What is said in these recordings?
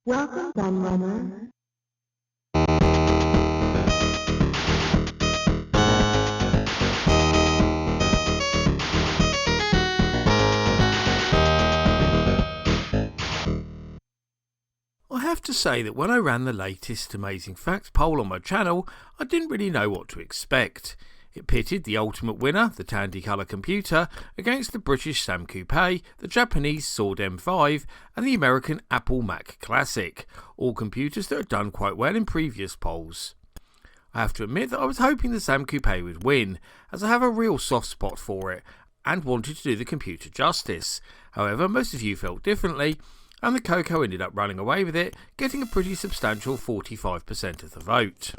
Welcome, Gunrunner. I have to say that when I ran the latest Amazing Facts poll on my channel, I didn't really know what to expect. It pitted the ultimate winner, the Tandy colour computer, against the British Sam Coupe, the Japanese Sword M5 and the American Apple Mac Classic, all computers that had done quite well in previous polls. I have to admit that I was hoping the Sam Coupe would win, as I have a real soft spot for it and wanted to do the computer justice. However, most of you felt differently, and the CoCo ended up running away with it, getting a pretty substantial 45% of the vote.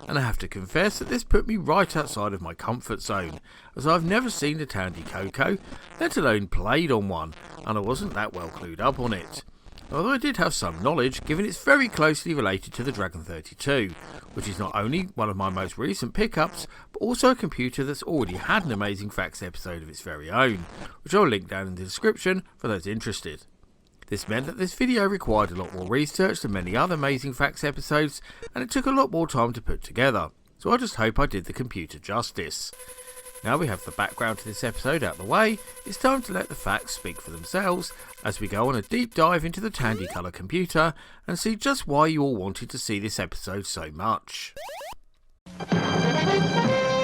And I have to confess that this put me right outside of my comfort zone, as I've never seen a Tandy CoCo, let alone played on one, and I wasn't that well clued up on it. Although I did have some knowledge, given it's very closely related to the Dragon 32, which is not only one of my most recent pickups, but also a computer that's already had an Amazing Facts episode of its very own, which I'll link down in the description for those interested. This meant that this video required a lot more research than many other Amazing Facts episodes, and it took a lot more time to put together, so I just hope I did the computer justice. Now we have the background to this episode out of the way, it's time to let the facts speak for themselves as we go on a deep dive into the Tandy colour computer and see just why you all wanted to see this episode so much.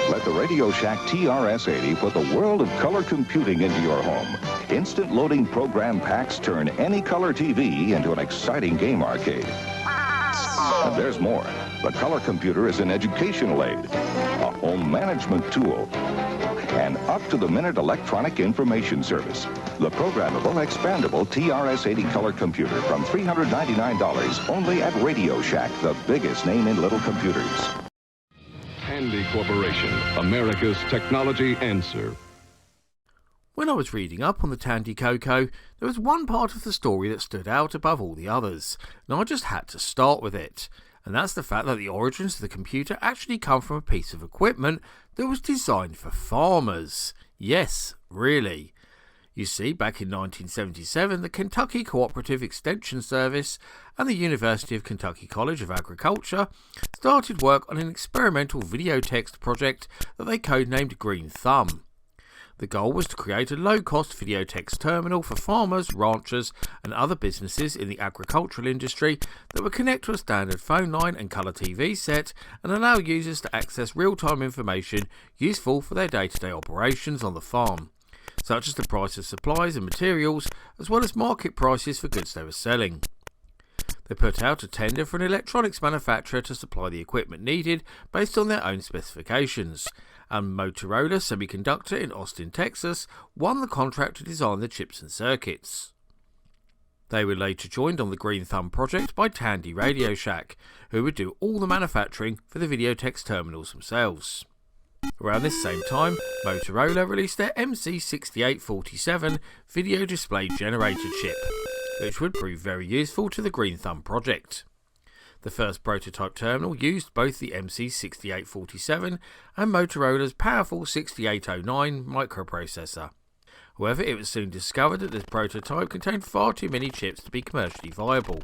Let the Radio Shack TRS-80 put the world of color computing into your home. Instant loading program packs turn any color TV into an exciting game arcade. And there's more. The color computer is an educational aid, a home management tool, and up-to-the-minute electronic information service. The programmable, expandable TRS-80 color computer from $399 only at Radio Shack, the biggest name in little computers. Tandy Corporation, America's technology answer. When I was reading up on the Tandy CoCo, there was one part of the story that stood out above all the others, and I just had to start with it. And that's the fact that the origins of the computer actually come from a piece of equipment that was designed for farmers. Yes, really. You see, back in 1977, the Kentucky Cooperative Extension Service and the University of Kentucky College of Agriculture started work on an experimental video text project that they codenamed Green Thumb. The goal was to create a low-cost video text terminal for farmers, ranchers and other businesses in the agricultural industry that would connect to a standard phone line and colour TV set and allow users to access real-time information useful for their day-to-day operations on the farm, such as the price of supplies and materials, as well as market prices for goods they were selling. They put out a tender for an electronics manufacturer to supply the equipment needed based on their own specifications, and Motorola Semiconductor in Austin, Texas, won the contract to design the chips and circuits. They were later joined on the Green Thumb project by Tandy Radio Shack, who would do all the manufacturing for the video text terminals themselves. Around this same time, Motorola released their MC6847 video display generator chip, which would prove very useful to the Green Thumb project. The first prototype terminal used both the MC6847 and Motorola's powerful 6809 microprocessor. However, it was soon discovered that this prototype contained far too many chips to be commercially viable.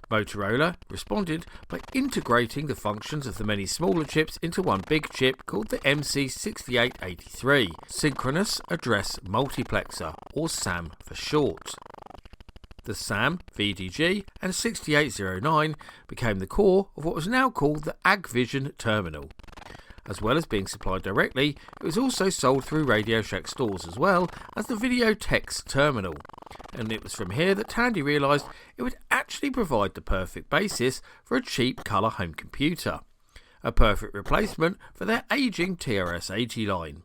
Motorola responded by integrating the functions of the many smaller chips into one big chip called the MC6883, Synchronous Address Multiplexer, or SAM for short. The SAM, VDG and 6809 became the core of what was now called the AgVision terminal. As well as being supplied directly, it was also sold through Radio Shack stores as well as the Video Text terminal. And it was from here that Tandy realised it would actually provide the perfect basis for a cheap colour home computer. A perfect replacement for their ageing TRS-80 line.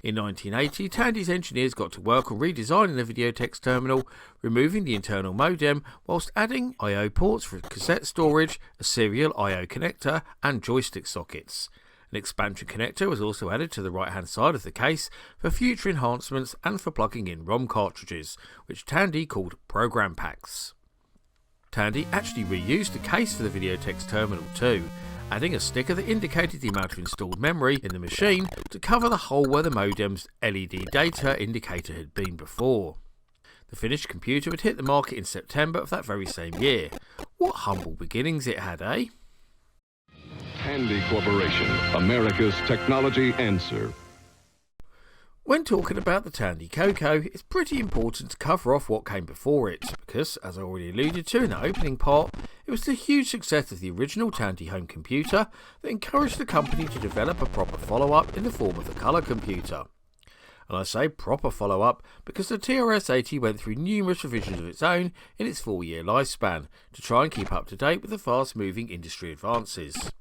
In 1980, Tandy's engineers got to work on redesigning the video text terminal, removing the internal modem whilst adding I/O ports for cassette storage, a serial I/O connector and joystick sockets. An expansion connector was also added to the right hand side of the case for future enhancements and for plugging in ROM cartridges, which Tandy called program packs. Tandy actually reused the case for the video text terminal too, adding a sticker that indicated the amount of installed memory in the machine to cover the hole where the modem's LED data indicator had been before. The finished computer would hit the market in September of that very same year. What humble beginnings it had, eh? Tandy Corporation, America's technology answer. When talking about the Tandy CoCo, it's pretty important to cover off what came before it, because, as I already alluded to in the opening part, it was the huge success of the original Tandy home computer that encouraged the company to develop a proper follow-up in the form of the colour computer. And I say proper follow-up because the TRS-80 went through numerous revisions of its own in its 4-year lifespan to try and keep up to date with the fast-moving industry advances.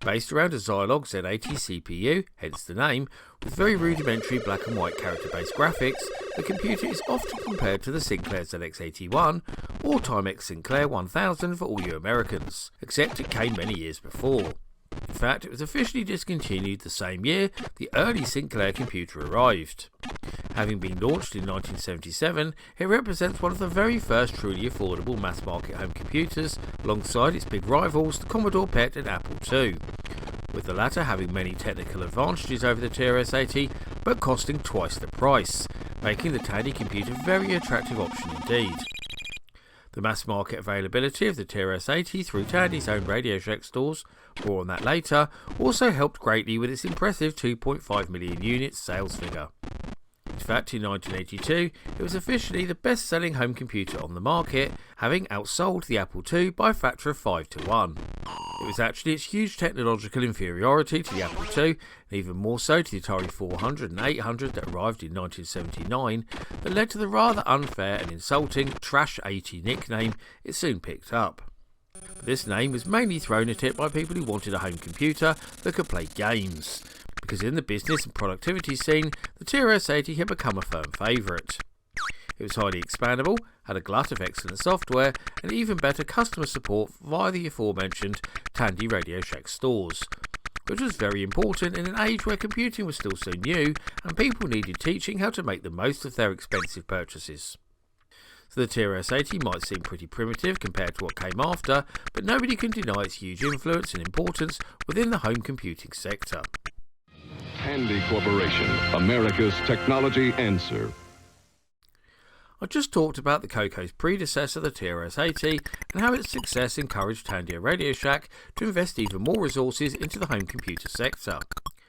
Based around a Zilog Z80 CPU, hence the name, with very rudimentary black and white character-based graphics, the computer is often compared to the Sinclair ZX81 or Timex Sinclair 1000 for all you Americans, except it came many years before. In fact, it was officially discontinued the same year the early Sinclair computer arrived. Having been launched in 1977, it represents one of the very first truly affordable mass-market home computers, alongside its big rivals, the Commodore PET and Apple II, with the latter having many technical advantages over the TRS-80, but costing twice the price, making the Tandy computer a very attractive option indeed. The mass-market availability of the TRS-80 through Tandy's own Radio Shack stores, more on that later, also helped greatly with its impressive 2.5 million units sales figure. In fact, in 1982, it was officially the best-selling home computer on the market, having outsold the Apple II by a factor of 5 to 1. It was actually its huge technological inferiority to the Apple II, and even more so to the Atari 400 and 800 that arrived in 1979, that led to the rather unfair and insulting Trash 80 nickname it soon picked up. This name was mainly thrown at it by people who wanted a home computer that could play games, because in the business and productivity scene, the TRS-80 had become a firm favourite. It was highly expandable, had a glut of excellent software, and even better customer support via the aforementioned Tandy Radio Shack stores, which was very important in an age where computing was still so new and people needed teaching how to make the most of their expensive purchases. So the TRS-80 might seem pretty primitive compared to what came after, but nobody can deny its huge influence and importance within the home computing sector. Tandy Corporation, America's technology answer. I just talked about the CoCo's predecessor, the TRS-80, and how its success encouraged Tandy and Radio Shack to invest even more resources into the home computer sector.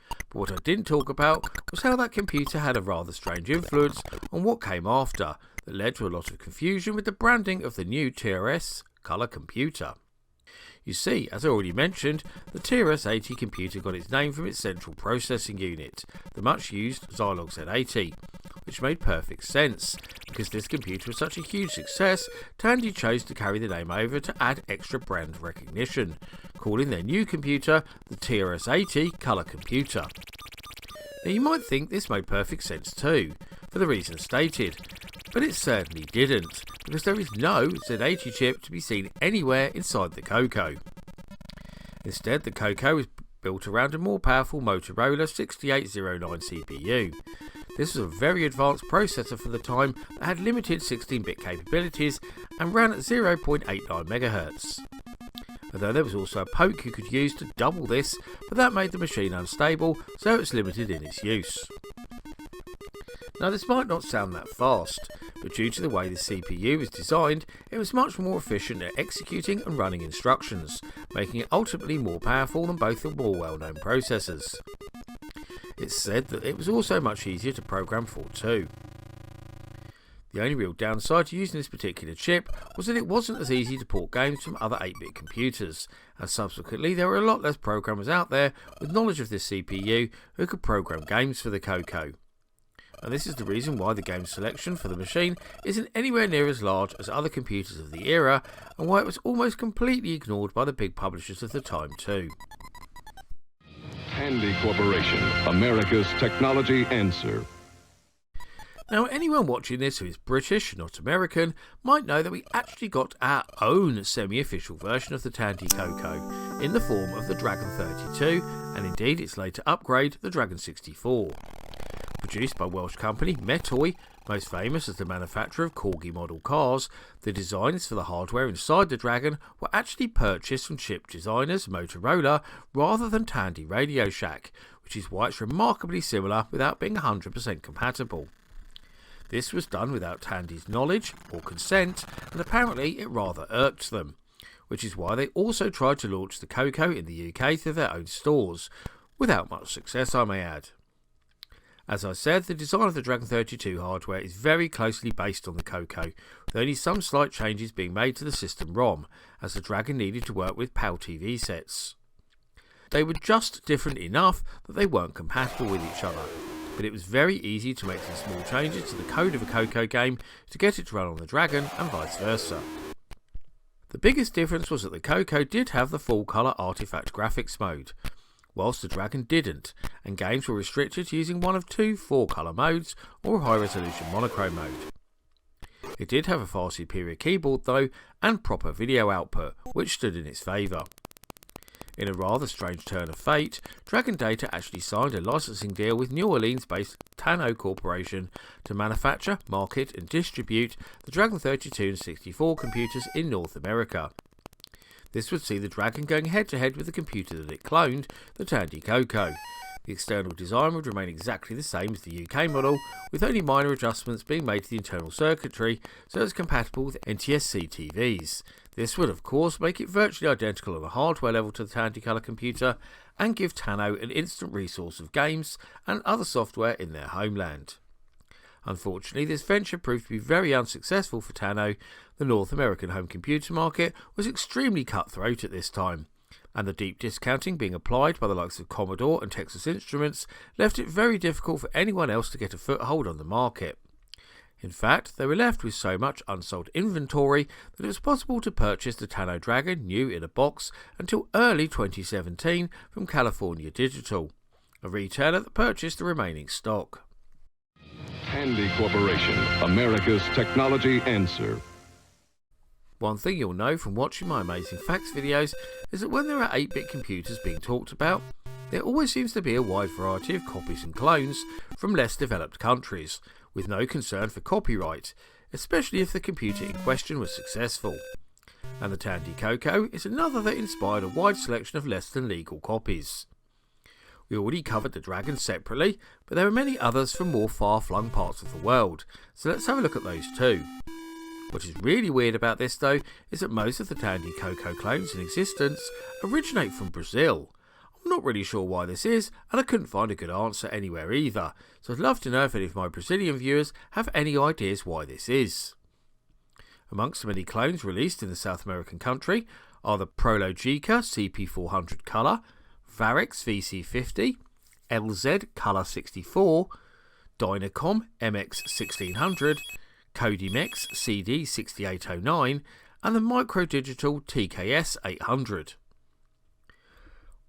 But what I didn't talk about was how that computer had a rather strange influence on what came after, that led to a lot of confusion with the branding of the new TRS colour computer. You see, as I already mentioned, the TRS-80 computer got its name from its central processing unit, the much used Zilog Z80, which made perfect sense. Because this computer was such a huge success, Tandy chose to carry the name over to add extra brand recognition, calling their new computer the TRS-80 Colour Computer. Now you might think this made perfect sense too, for the reasons stated, but it certainly didn't, because there is no Z80 chip to be seen anywhere inside the CoCo. Instead, the CoCo is built around a more powerful Motorola 6809 CPU. This was a very advanced processor for the time that had limited 16-bit capabilities and ran at 0.89 MHz. Although there was also a poke you could use to double this, but that made the machine unstable, so it was limited in its use. Now this might not sound that fast, but due to the way the CPU was designed, it was much more efficient at executing and running instructions, making it ultimately more powerful than both the more well-known processors. It's said that it was also much easier to program for too. The only real downside to using this particular chip was that it wasn't as easy to port games from other 8-bit computers, and subsequently there were a lot less programmers out there with knowledge of this CPU who could program games for the CoCo. And this is the reason why the game selection for the machine isn't anywhere near as large as other computers of the era, and why it was almost completely ignored by the big publishers of the time too. Tandy Corporation, America's technology answer. Now anyone watching this who is British, not American, might know that we actually got our own semi-official version of the Tandy CoCo, in the form of the Dragon 32, and indeed its later upgrade, the Dragon 64. Produced by Welsh company Metoy, most famous as the manufacturer of Corgi model cars, the designs for the hardware inside the Dragon were actually purchased from chip designers Motorola rather than Tandy Radio Shack, which is why it's remarkably similar without being 100% compatible. This was done without Tandy's knowledge or consent, and apparently it rather irked them, which is why they also tried to launch the CoCo in the UK through their own stores, without much success I may add. As I said, the design of the Dragon 32 hardware is very closely based on the CoCo, with only some slight changes being made to the system ROM, as the Dragon needed to work with PAL TV sets. They were just different enough that they weren't compatible with each other, but it was very easy to make some small changes to the code of a CoCo game to get it to run on the Dragon and vice versa. The biggest difference was that the CoCo did have the full colour artifact graphics mode, whilst the Dragon didn't, and games were restricted to using one of two 4-colour modes or a high-resolution monochrome mode. It did have a far superior keyboard though, and proper video output, which stood in its favour. In a rather strange turn of fate, Dragon Data actually signed a licensing deal with New Orleans-based Tandy Corporation to manufacture, market and distribute the Dragon 32 and 64 computers in North America. This would see the Dragon going head-to-head with the computer that it cloned, the Tandy CoCo. The external design would remain exactly the same as the UK model, with only minor adjustments being made to the internal circuitry so it's compatible with NTSC TVs. This would of course make it virtually identical on a hardware level to the Tandy Color computer and give Tanno an instant resource of games and other software in their homeland. Unfortunately, this venture proved to be very unsuccessful for Tanno. The North American home computer market was extremely cutthroat at this time, and the deep discounting being applied by the likes of Commodore and Texas Instruments left it very difficult for anyone else to get a foothold on the market. In fact, they were left with so much unsold inventory that it was possible to purchase the Tanno Dragon new in a box until early 2017 from California Digital, a retailer that purchased the remaining stock. Tandy Corporation, America's technology answer. One thing you'll know from watching my Amazing Facts videos is that when there are 8-bit computers being talked about, there always seems to be a wide variety of copies and clones from less developed countries, with no concern for copyright, especially if the computer in question was successful. And the Tandy CoCo is another that inspired a wide selection of less than legal copies. We already covered the Dragon separately, but there are many others from more far-flung parts of the world, so let's have a look at those too. What is really weird about this though is that most of the Tandy CoCo clones in existence originate from Brazil. I'm not really sure why this is, and I couldn't find a good answer anywhere either, so I'd love to know if any of my Brazilian viewers have any ideas why this is. Amongst the many clones released in the South American country are the Prologica CP400 Color, Varix VC50, LZ Color 64, Dynacom MX1600, Codimex CD6809, and the Microdigital TKS 800.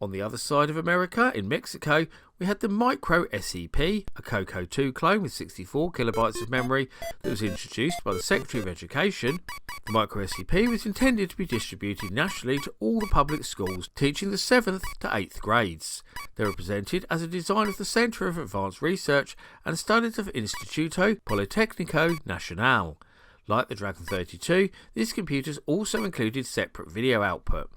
On the other side of America, in Mexico, we had the Micro SEP, a CoCo 2 clone with 64 kilobytes of memory that was introduced by the Secretary of Education. The Micro SEP was intended to be distributed nationally to all the public schools teaching the 7th to 8th grades. They were presented as a design of the Centre of Advanced Research and Studies of Instituto Politécnico Nacional. Like the Dragon 32, these computers also included separate video output.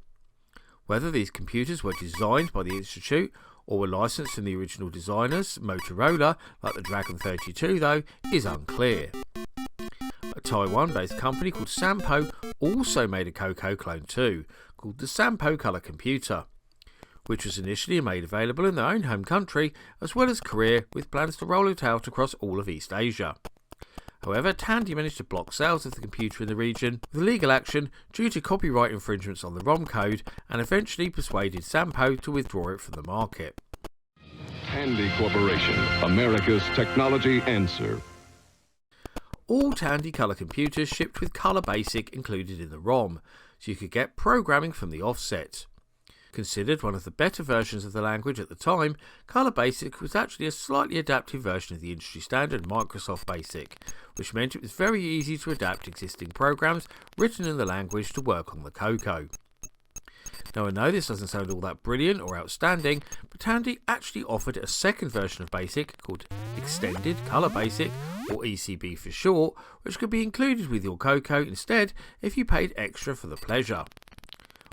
Whether these computers were designed by the Institute or were licensed from the original designers, Motorola, like the Dragon 32 though, is unclear. A Taiwan-based company called Sampo also made a CoCo clone too, called the Sampo Color Computer, which was initially made available in their own home country as well as Korea, with plans to roll it out across all of East Asia. However, Tandy managed to block sales of the computer in the region with legal action due to copyright infringements on the ROM code, and eventually persuaded Sampo to withdraw it from the market. Tandy Corporation, America's technology answer. All Tandy Color computers shipped with Color Basic included in the ROM, so you could get programming from the offset. Considered one of the better versions of the language at the time, Color Basic was actually a slightly adapted version of the industry standard Microsoft Basic, which meant it was very easy to adapt existing programs written in the language to work on the CoCo. Now I know this doesn't sound all that brilliant or outstanding, but Tandy actually offered a second version of Basic called Extended Color Basic, or ECB for short, which could be included with your CoCo instead if you paid extra for the pleasure.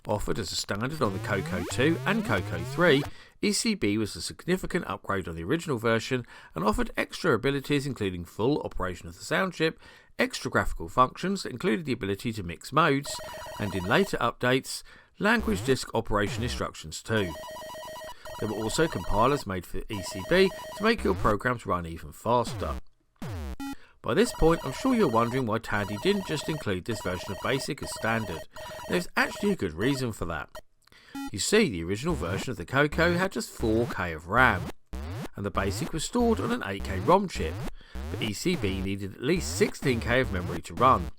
Offered as a standard on the CoCo 2 and CoCo 3, ECB was a significant upgrade on the original version and offered extra abilities including full operation of the sound chip, extra graphical functions that included the ability to mix modes, and in later updates, language disk operation instructions too. There were also compilers made for ECB to make your programs run even faster. By this point, I'm sure you're wondering why Tandy didn't just include this version of BASIC as standard. There's actually a good reason for that. You see, the original version of the CoCo had just 4K of RAM, and the BASIC was stored on an 8K ROM chip, but ECB needed at least 16K of memory to run.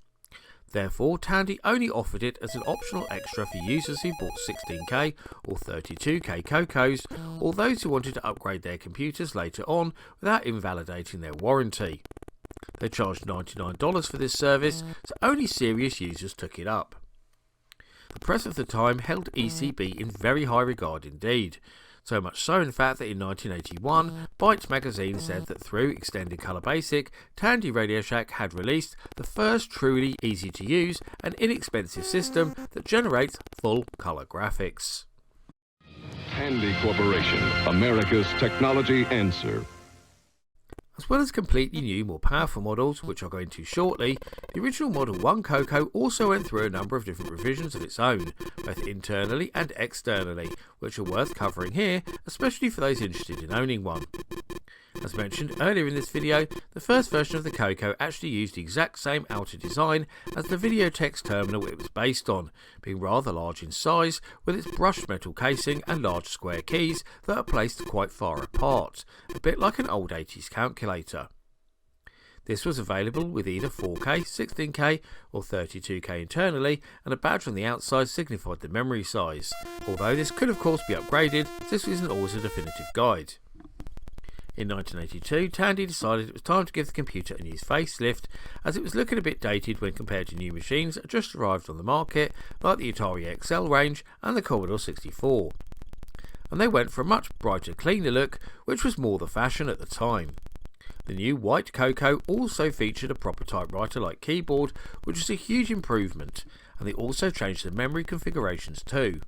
Therefore, Tandy only offered it as an optional extra for users who bought 16K or 32K CoCos, or those who wanted to upgrade their computers later on without invalidating their warranty. They charged $99 for this service, so only serious users took it up. The press of the time held ECB in very high regard indeed, so much so in fact that in 1981, Byte magazine said that through Extended Colour Basic, Tandy Radio Shack had released the first truly easy to use and inexpensive system that generates full colour graphics. Tandy Corporation, America's technology answer. As well as completely new, more powerful models, which I'll go into shortly, the original Model 1 CoCo also went through a number of different revisions of its own, both internally and externally, which are worth covering here, especially for those interested in owning one. As mentioned earlier in this video, the first version of the CoCo actually used the exact same outer design as the Videotex terminal it was based on, being rather large in size, with its brushed metal casing and large square keys that are placed quite far apart, a bit like an old 80s calculator. This was available with either 4K, 16K or 32K internally, and a badge on the outside signified the memory size, although this could of course be upgraded, this isn't always a definitive guide. In 1982, Tandy decided it was time to give the computer a new facelift, as it was looking a bit dated when compared to new machines that just arrived on the market, like the Atari XL range and the Commodore 64. And they went for a much brighter, cleaner look, which was more the fashion at the time. The new white CoCo also featured a proper typewriter-like keyboard, which was a huge improvement, and they also changed the memory configurations too.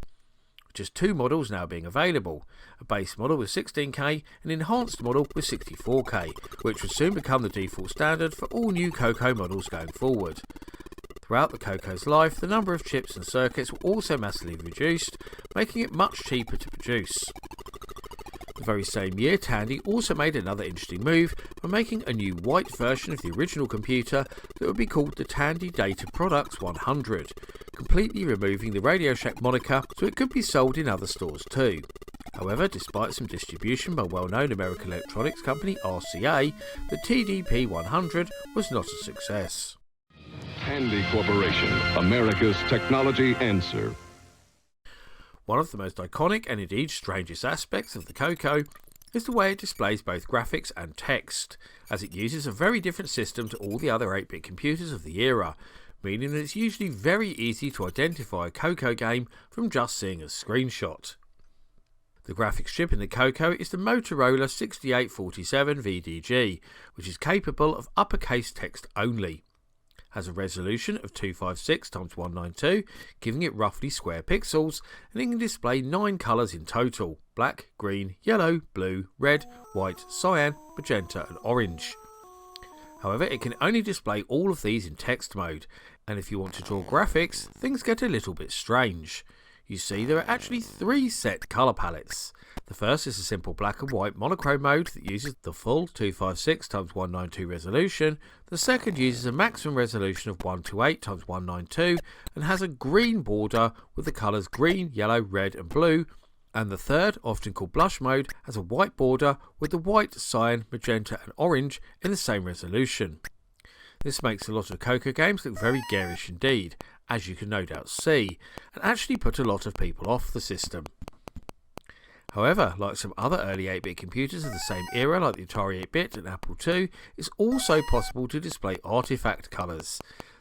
Just two models now being available, a base model with 16K and an enhanced model with 64K, which would soon become the default standard for all new CoCo models going forward. Throughout the CoCo's life, the number of chips and circuits were also massively reduced, making it much cheaper to produce. The very same year, Tandy also made another interesting move by making a new white version of the original computer that would be called the Tandy Data Products 100, completely removing the Radio Shack moniker so it could be sold in other stores too. However, despite some distribution by well-known American electronics company RCA, the TDP 100 was not a success. Tandy Corporation, America's technology answer. One of the most iconic and indeed strangest aspects of the CoCo is the way it displays both graphics and text, as it uses a very different system to all the other 8-bit computers of the era, meaning that it's usually very easy to identify a CoCo game from just seeing a screenshot. The graphics chip in the CoCo is the Motorola 6847 VDG, which is capable of uppercase text only. Has a resolution of 256x192, giving it roughly square pixels, and it can display 9 colours in total: black, green, yellow, blue, red, white, cyan, magenta and orange. However, it can only display all of these in text mode, and if you want to draw graphics, things get a little bit strange. You see, there are actually 3 set colour palettes. The first is a simple black and white monochrome mode that uses the full 256x192 resolution. The second uses a maximum resolution of 128x192 and has a green border with the colours green, yellow, red and blue. And the third, often called blush mode, has a white border with the white, cyan, magenta and orange in the same resolution. This makes a lot of CoCo games look very garish indeed, as you can no doubt see, and actually put a lot of people off the system. However, like some other early 8-bit computers of the same era like the Atari 8-bit and Apple II, it's also possible to display artifact colours.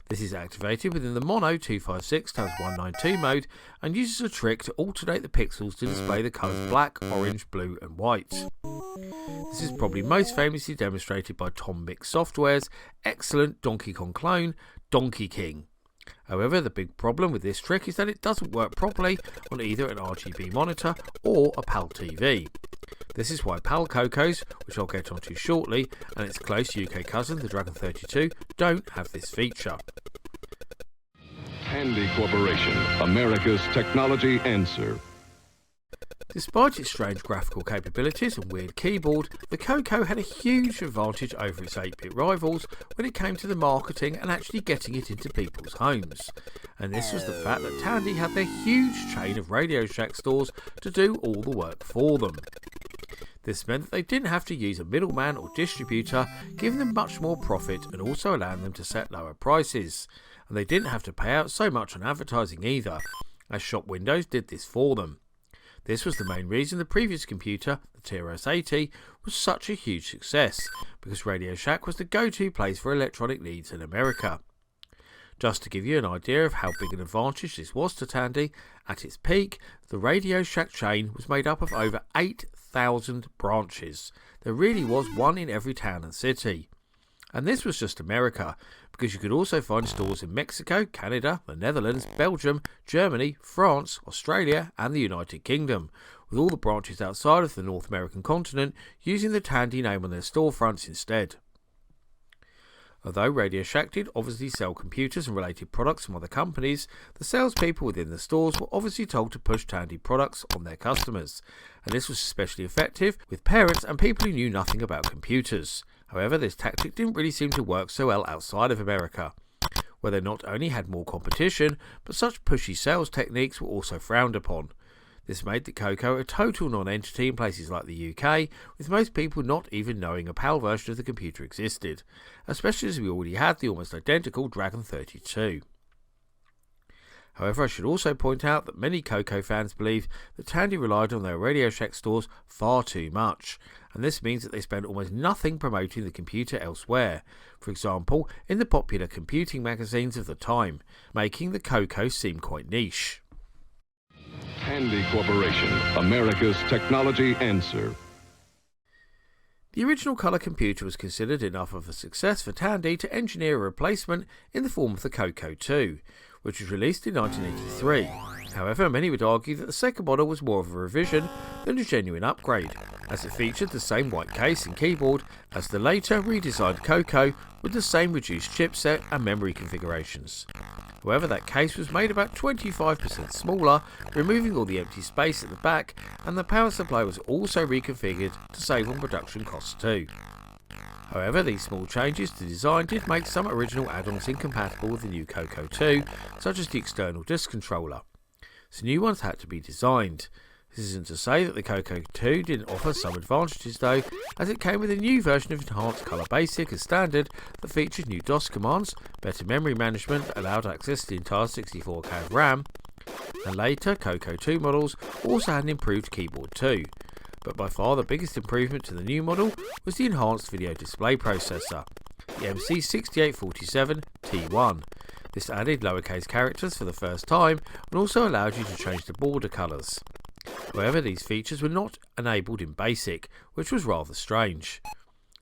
This is activated within the mono 256x192 mode and uses a trick to alternate the pixels to display the colours black, orange, blue and white. This is probably most famously demonstrated by Tom Mix Software's excellent Donkey Kong clone, Donkey King. However, the big problem with this trick is that it doesn't work properly on either an RGB monitor or a PAL TV. This is why PAL CoCos, which I'll get onto shortly, and its close UK cousin, the Dragon 32, don't have this feature. Tandy Corporation, America's technology answer. Despite its strange graphical capabilities and weird keyboard, the CoCo had a huge advantage over its 8-bit rivals when it came to the marketing and actually getting it into people's homes. And this was the fact that Tandy had their huge chain of Radio Shack stores to do all the work for them. This meant that they didn't have to use a middleman or distributor, giving them much more profit and also allowing them to set lower prices. And they didn't have to pay out so much on advertising either, as shop windows did this for them. This was the main reason the previous computer, the TRS-80, was such a huge success, because Radio Shack was the go-to place for electronic needs in America. Just to give you an idea of how big an advantage this was to Tandy, at its peak, the Radio Shack chain was made up of over 8,000 branches. There really was one in every town and city. And this was just America, because you could also find stores in Mexico, Canada, the Netherlands, Belgium, Germany, France, Australia and the United Kingdom, with all the branches outside of the North American continent using the Tandy name on their storefronts instead. Although Radio Shack did obviously sell computers and related products from other companies, the salespeople within the stores were obviously told to push Tandy products on their customers, and this was especially effective with parents and people who knew nothing about computers. However, this tactic didn't really seem to work so well outside of America, where they not only had more competition, but such pushy sales techniques were also frowned upon. This made the CoCo a total non-entity in places like the UK, with most people not even knowing a PAL version of the computer existed, especially as we already had the almost identical Dragon 32. However, I should also point out that many CoCo fans believe that Tandy relied on their Radio Shack stores far too much, and this means that they spend almost nothing promoting the computer elsewhere, for example in the popular computing magazines of the time, making the CoCo seem quite niche. Tandy Corporation, America's technology answer. The original colour computer was considered enough of a success for Tandy to engineer a replacement in the form of the CoCo 2, which was released in 1983. However, many would argue that the second model was more of a revision than a genuine upgrade, as it featured the same white case and keyboard as the later redesigned CoCo with the same reduced chipset and memory configurations. However, that case was made about 25% smaller, removing all the empty space at the back, and the power supply was also reconfigured to save on production costs too. However, these small changes to design did make some original add-ons incompatible with the new CoCo 2, such as the external disk controller. So new ones had to be designed. This isn't to say that the CoCo 2 didn't offer some advantages though, as it came with a new version of Enhanced Color Basic as standard that featured new DOS commands, better memory management that allowed access to the entire 64K of RAM, and later CoCo 2 models also had an improved keyboard too. But by far the biggest improvement to the new model was the enhanced video display processor, the MC6847T1. This added lowercase characters for the first time and also allowed you to change the border colours. However, these features were not enabled in BASIC, which was rather strange.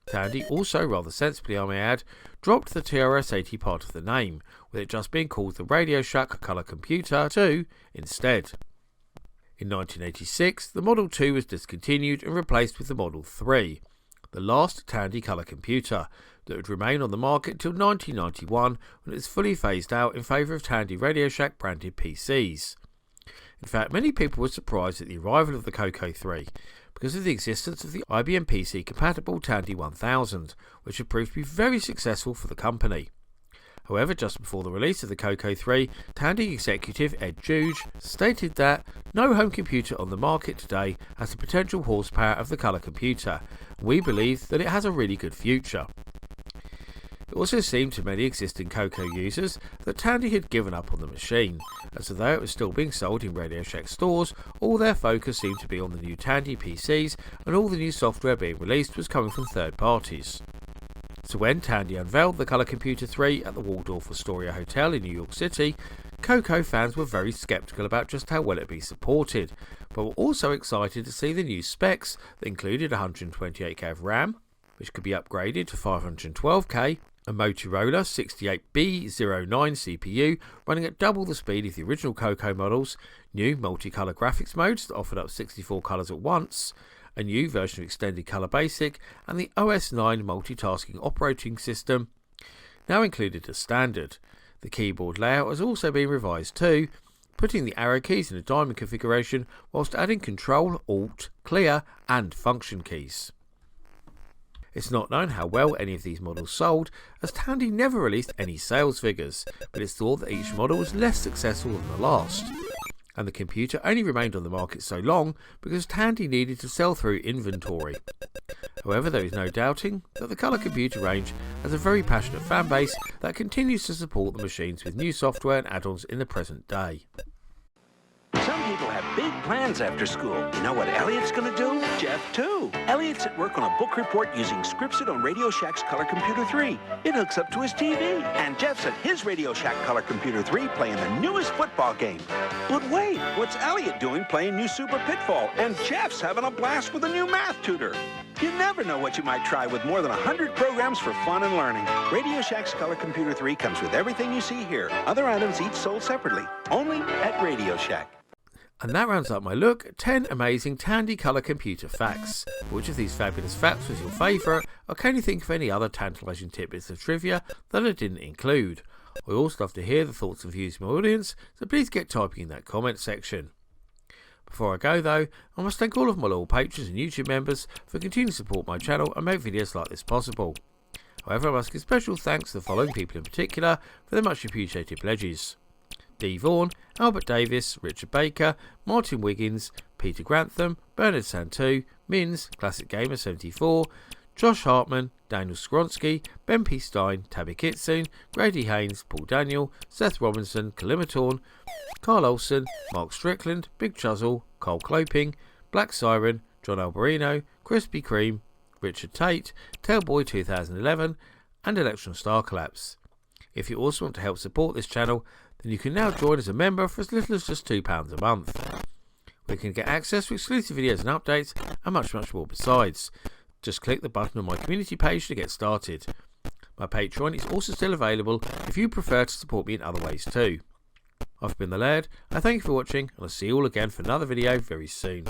Tandy also, rather sensibly I may add, dropped the TRS-80 part of the name, with it just being called the Radio Shack Colour Computer 2 instead. In 1986, the Model 2 was discontinued and replaced with the Model 3, the last Tandy colour computer, that would remain on the market until 1991 when it was fully phased out in favour of Tandy Radio Shack branded PCs. In fact, many people were surprised at the arrival of the CoCo 3 because of the existence of the IBM PC compatible Tandy 1000, which had proved to be very successful for the company. However, just before the release of the CoCo 3, Tandy executive Ed Juge stated that no home computer on the market today has the potential horsepower of the colour computer, and we believe that it has a really good future. It also seemed to many existing CoCo users that Tandy had given up on the machine, as although it was still being sold in Radio Shack stores, all their focus seemed to be on the new Tandy PCs, and all the new software being released was coming from third parties. So when Tandy unveiled the Colour Computer 3 at the Waldorf Astoria Hotel in New York City, CoCo fans were very sceptical about just how well it would be supported, but were also excited to see the new specs that included 128K of RAM, which could be upgraded to 512K, A Motorola 68B09 CPU running at double the speed of the original CoCo models, new multicolour graphics modes that offered up 64 colours at once, a new version of Extended Colour Basic, and the OS 9 multitasking operating system, now included as standard. The keyboard layout has also been revised too, putting the arrow keys in a diamond configuration whilst adding Control, Alt, Clear and Function keys. It's not known how well any of these models sold, as Tandy never released any sales figures, but it's thought that each model was less successful than the last. And the computer only remained on the market so long because Tandy needed to sell through inventory. However, there is no doubting that the colour computer range has a very passionate fan base that continues to support the machines with new software and add-ons in the present day. Some people have big plans after school. You know what Elliot's gonna do? Jeff, too. Elliot's at work on a book report using Scripted on Radio Shack's Color Computer 3. It hooks up to his TV. And Jeff's at his Radio Shack Color Computer 3 playing the newest football game. But wait, what's Elliot doing playing new Super Pitfall? And Jeff's having a blast with a new math tutor. You never know what you might try with more than 100 programs for fun and learning. Radio Shack's Color Computer 3 comes with everything you see here. Other items each sold separately. Only at Radio Shack. And that rounds up my look at 10 amazing Tandy colour computer facts. Which of these fabulous facts was your favourite, or can you think of any other tantalising tidbits of trivia that I didn't include? I also love to hear the thoughts and views of my audience, so please get typing in that comment section. Before I go though, I must thank all of my loyal patrons and YouTube members for continuing to support my channel and make videos like this possible. However, I must give special thanks to the following people in particular for their much appreciated pledges: Dee Vaughan, Albert Davis, Richard Baker, Martin Wiggins, Peter Grantham, Bernard Santu, Mins, Classic Gamer 74, Josh Hartman, Daniel Skronsky, Ben P. Stein, Tabby Kitsune, Grady Haynes, Paul Daniel, Seth Robinson, Kalimatorn, Carl Olsen, Mark Strickland, Big Chuzzle, Carl Cloping, Black Siren, John Alberino, Krispy Kreme, Richard Tate, Tailboy 2011, and Electron Star Collapse. If you also want to help support this channel, then you can now join as a member for as little as just £2 a month. We can get access to exclusive videos and updates, and much more besides. Just click the button on my community page to get started. My Patreon is also still available if you prefer to support me in other ways too. I've been the Laird, I thank you for watching, and I'll see you all again for another video very soon.